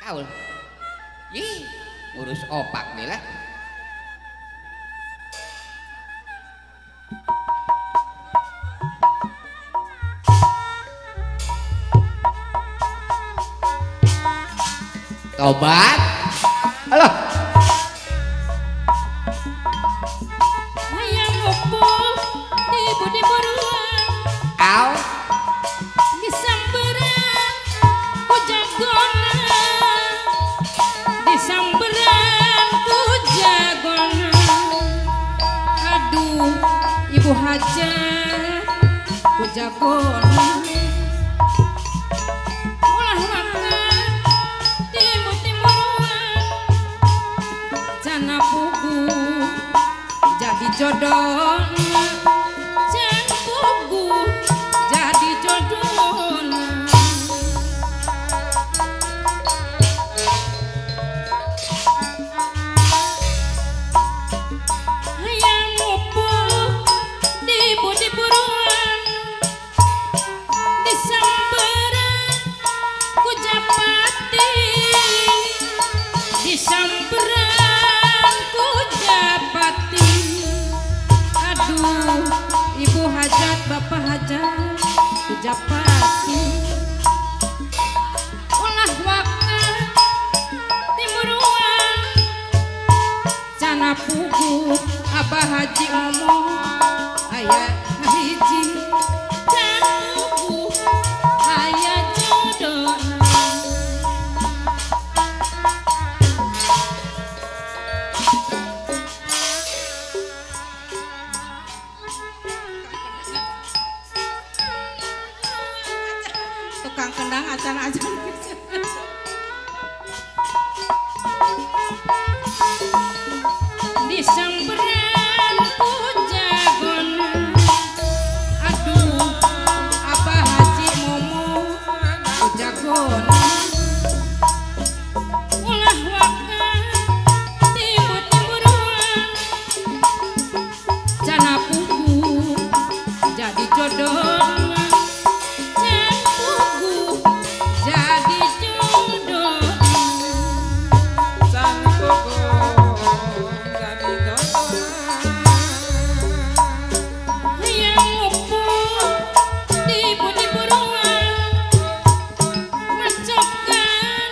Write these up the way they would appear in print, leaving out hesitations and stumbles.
Aul. Ih, urus opak nih lah. Tobat. Halo. Hayang opo di budi buruan. Au. Di samberan ku jagona. Di samberan ku jagona. Aduh, ibu hajat ku jagona. Ulah makan timur-timuran. Jana pugu jadi jodoh. Jana pugu jadi jodoh. Hayang mupo di budi buruan. Di samberan ku japati. Di samberan ku japati. Aduh, ibu hajat, bapak hajat ku japati. Ulah waka timuruan. Cana pugu abah haji ngomong aya hiji. Cana pugu aya jodoh. Tukang kendang acan-acan. Di samberan ku jagona. Aduh, abah haji momo ku jagona. Ulah waka timur-timuruan. Jana pugu jadi jodoh. Jana pugu jadi jodoh. Hayang opo di budi buruan. Macokan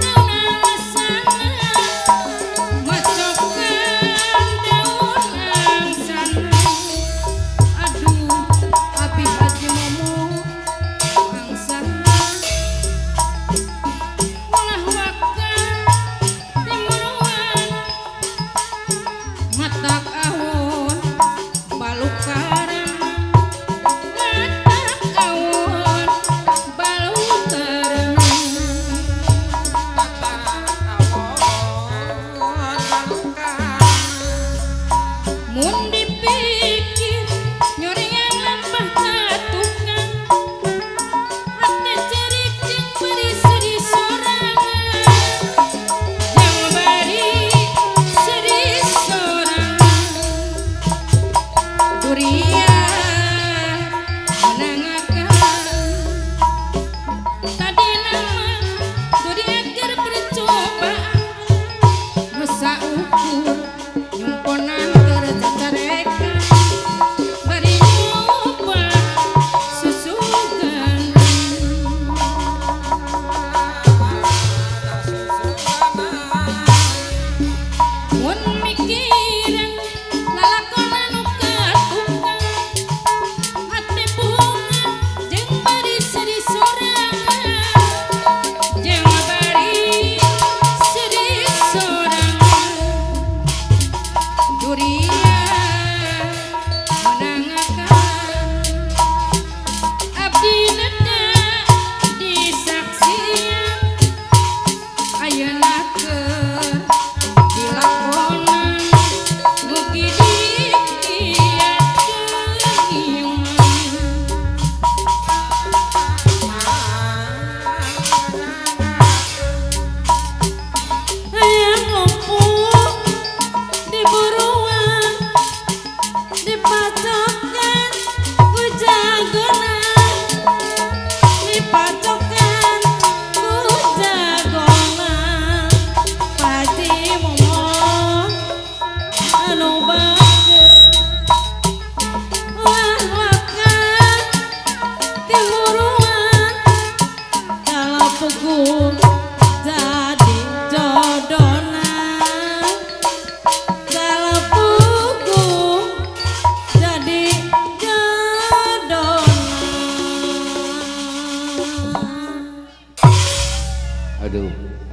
daun alasana. Macokan daun alasana. Aduh, abi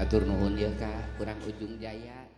Atur nuhun ya Kak, kurang Ujung Jaya.